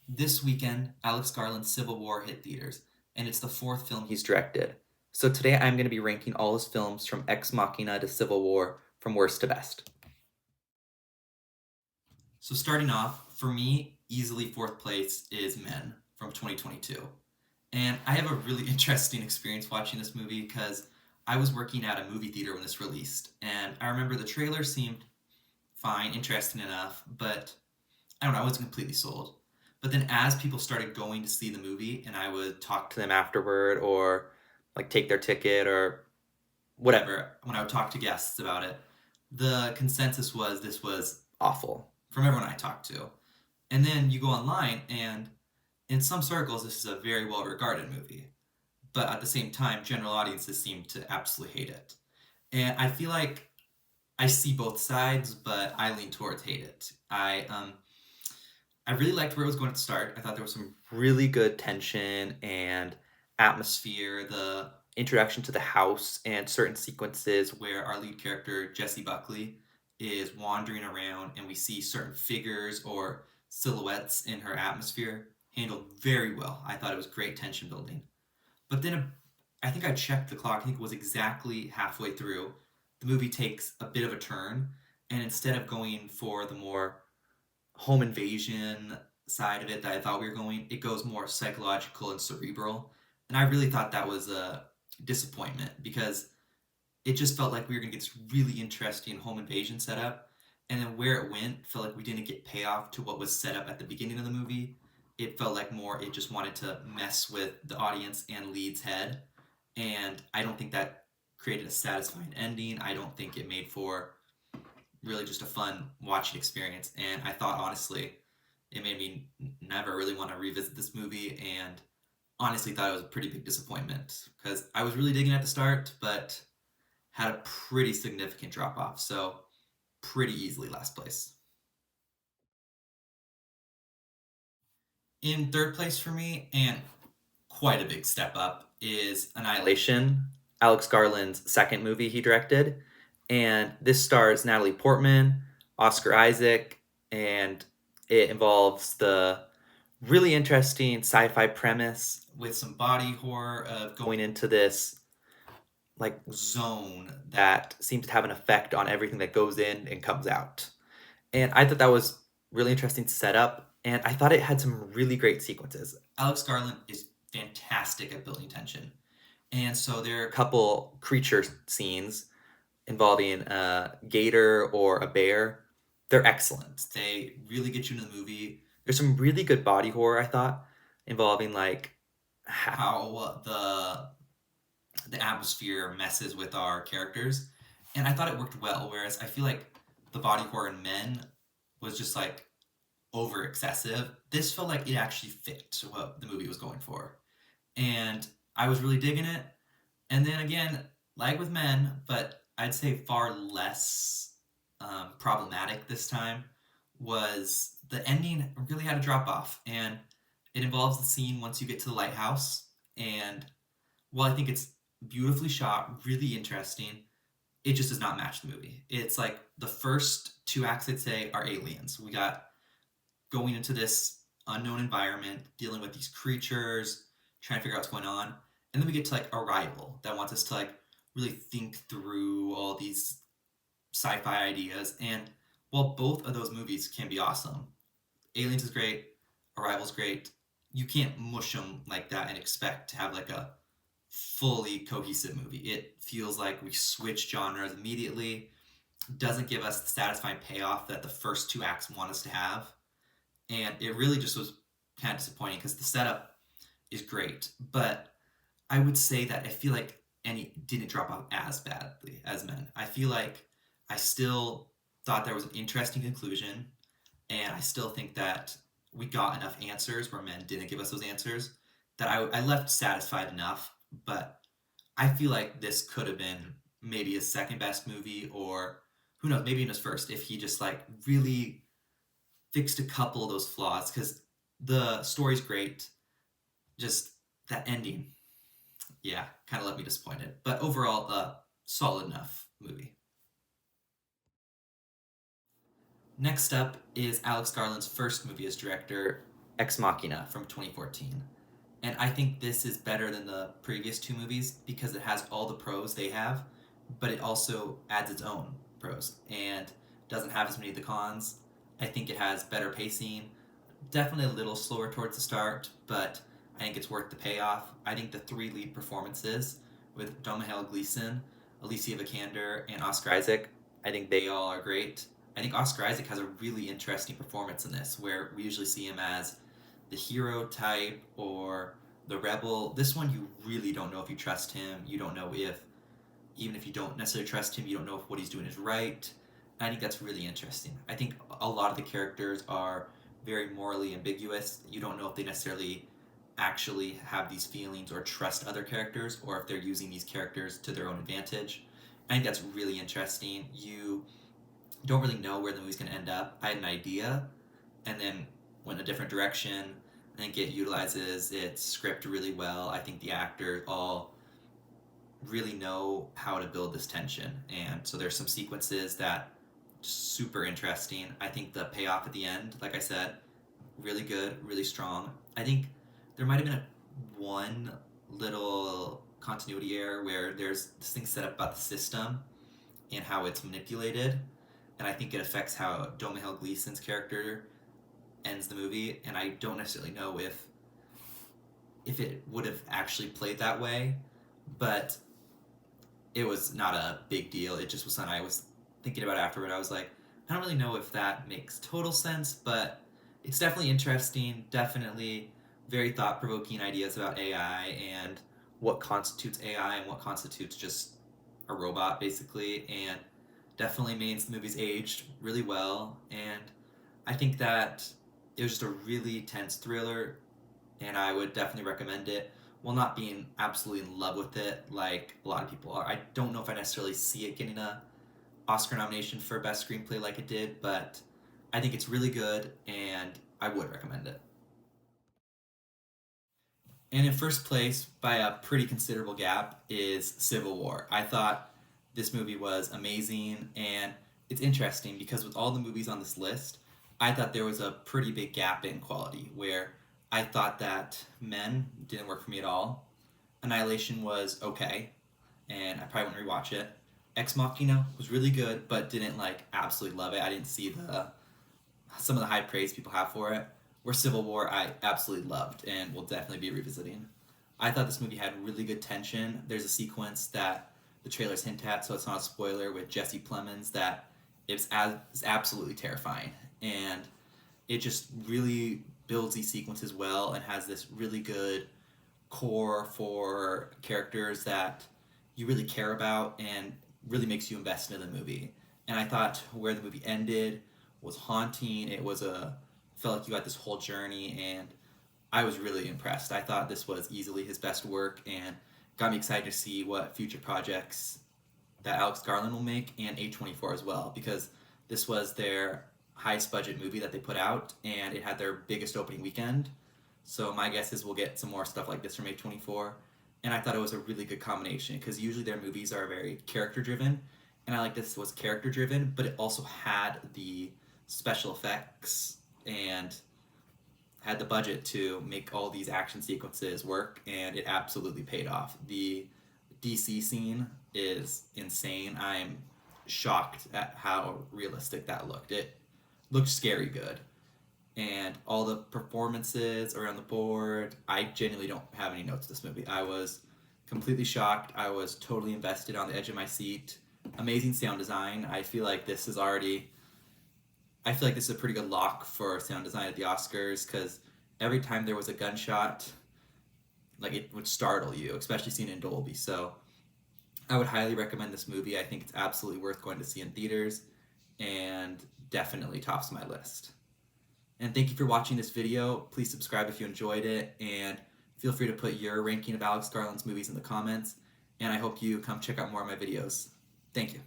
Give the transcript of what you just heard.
This weekend, Alex Garland's Civil War hit theaters, and it's the fourth film he's directed. So today I'm going to be ranking all his films from Ex Machina to Civil War from worst to best. So starting off, for me, easily fourth place is Men from 2022. And I have a really interesting experience watching this movie because I was working at a movie theater when this released, and I remember the trailer seemed fine, interesting enough, but I don't know, I wasn't completely sold. But then as people started going to see the movie and I would talk to them afterward or like take their ticket or whatever, when I would talk to guests about it, the consensus was this was awful from everyone I talked to. And then you go online and in some circles this is a very well regarded movie. But at the same time, general audiences seem to absolutely hate it. And I feel like I see both sides, but I lean towards hate it. I really liked where it was going to start. I thought there was some really good tension and atmosphere. The introduction to the house and certain sequences where our lead character, Jesse Buckley, is wandering around and we see certain figures or silhouettes in her atmosphere handled very well. I thought it was great tension building. But then I think I checked the clock, I think it was exactly halfway through. The movie takes a bit of a turn, and instead of going for the more home invasion side of it that I thought we were going, it goes more psychological and cerebral. And I really thought that was a disappointment because it just felt like we were going to get this really interesting home invasion setup. And then where it went felt like we didn't get payoff to what was set up at the beginning of the movie. It felt like more it just wanted to mess with the audience and lead's head. And I don't think that created a satisfying ending. I don't think it made for really just a fun watching experience. And I thought, honestly, it made me never really want to revisit this movie. And honestly, thought it was a pretty big disappointment because I was really digging at the start, but had a pretty significant drop off. So, pretty easily last place. In third place for me, and quite a big step up, is Annihilation, Alex Garland's second movie he directed. And this stars Natalie Portman, Oscar Isaac, and it involves the really interesting sci fi premise with some body horror of going into this like zone that seems to have an effect on everything that goes in and comes out. And I thought that was really interesting setup, and I thought it had some really great sequences. Alex Garland is fantastic at building tension. And so there are a couple creature scenes involving a gator or a bear. They're excellent. They really get you into the movie. There's some really good body horror, I thought, involving like how the atmosphere messes with our characters. And I thought it worked well, whereas I feel like the body horror in Men was just like over excessive. This felt like it actually fit what the movie was going for. And I was really digging it. And then again, like with Men, but I'd say far less problematic this time, was the ending really had a drop off. And it involves the scene once you get to the lighthouse. And while I think it's beautifully shot, really interesting, it just does not match the movie. It's like the first two acts, I'd say, are aliens. We got going into this unknown environment, dealing with these creatures, trying to figure out what's going on. And then we get to like Arrival that wants us to like really think through all these sci-fi ideas. And while both of those movies can be awesome, Aliens is great, Arrival's great. You can't mush them like that and expect to have like a fully cohesive movie. It feels like we switch genres immediately. Doesn't give us the satisfying payoff that the first two acts want us to have. And it really just was kind of disappointing because the setup is great, but I would say that I feel like any didn't drop off as badly as Men. I feel like I still thought there was an interesting conclusion, and I still think that we got enough answers where Men didn't give us those answers that I left satisfied enough. But I feel like this could have been maybe his second best movie, or who knows, maybe in his first if he just like really fixed a couple of those flaws because the story's great. Just that ending, yeah, kind of left me disappointed. But overall, a solid enough movie. Next up is Alex Garland's first movie as director. Ex Machina from 2014. And I think this is better than the previous two movies because it has all the pros they have, but it also adds its own pros and doesn't have as many of the cons. I think it has better pacing, definitely a little slower towards the start, but I think it's worth the payoff. I think the three lead performances with Domhnall Gleeson, Alicia Vikander, and Oscar Isaac, I think they all are great. I think Oscar Isaac has a really interesting performance in this, where we usually see him as the hero type or the rebel. This one, you really don't know if you trust him. You don't know if, even if you don't necessarily trust him, you don't know if what he's doing is right. I think that's really interesting. I think a lot of the characters are very morally ambiguous. You don't know if they necessarily actually have these feelings or trust other characters, or if they're using these characters to their own advantage. I think that's really interesting. You don't really know where the movie's going to end up. I had an idea, and then went a different direction. I think it utilizes its script really well. I think the actors all really know how to build this tension, and so there's some sequences that super interesting. I think the payoff at the end, like I said, really good, really strong. I think there might have been one little continuity error where there's this thing set up about the system and how it's manipulated, and I think it affects how Domhnall Gleeson's character ends the movie, and I don't necessarily know if it would have actually played that way, but it was not a big deal. It just was something I was thinking about afterward. I was like, I don't really know if that makes total sense, but it's definitely interesting, definitely very thought-provoking ideas about AI and what constitutes AI and what constitutes just a robot, basically, and definitely means the movie's aged really well, and I think that it was just a really tense thriller, and I would definitely recommend it. While not being absolutely in love with it like a lot of people are, I don't know if I necessarily see it getting a Oscar nomination for Best Screenplay like it did, but I think it's really good, and I would recommend it. And in first place, by a pretty considerable gap, is Civil War. I thought this movie was amazing, and it's interesting because with all the movies on this list, I thought there was a pretty big gap in quality where I thought that Men didn't work for me at all. Annihilation was okay, and I probably wouldn't rewatch it. Ex Machina was really good, but didn't like absolutely love it. I didn't see the some of the high praise people have for it. Where Civil War I absolutely loved and will definitely be revisiting. I thought this movie had really good tension. There's a sequence that the trailers hint at, so it's not a spoiler, with Jesse Plemons that is absolutely terrifying, and it just really builds these sequences well and has this really good core for characters that you really care about and really makes you invested in the movie. And I thought where the movie ended was haunting. It was a felt like you got this whole journey, and I was really impressed. I thought this was easily his best work, and got me excited to see what future projects that Alex Garland will make, and A24 as well, because this was their highest budget movie that they put out, and it had their biggest opening weekend. So my guess is we'll get some more stuff like this from A24. And I thought it was a really good combination because usually their movies are very character driven, and I like this was character driven, but it also had the special effects and had the budget to make all these action sequences work, and it absolutely paid off. The DC scene is insane. I'm shocked at how realistic that looked. It looked scary good. And all the performances are on the board. I genuinely don't have any notes to this movie. I was completely shocked. I was totally invested, on the edge of my seat. Amazing sound design. I feel like this is a pretty good lock for sound design at the Oscars, because every time there was a gunshot, like, it would startle you, especially seeing it in Dolby. So I would highly recommend this movie. I think it's absolutely worth going to see in theaters, and definitely tops my list. And thank you for watching this video. Please subscribe if you enjoyed it, and feel free to put your ranking of Alex Garland's movies in the comments. And I hope you come check out more of my videos. Thank you.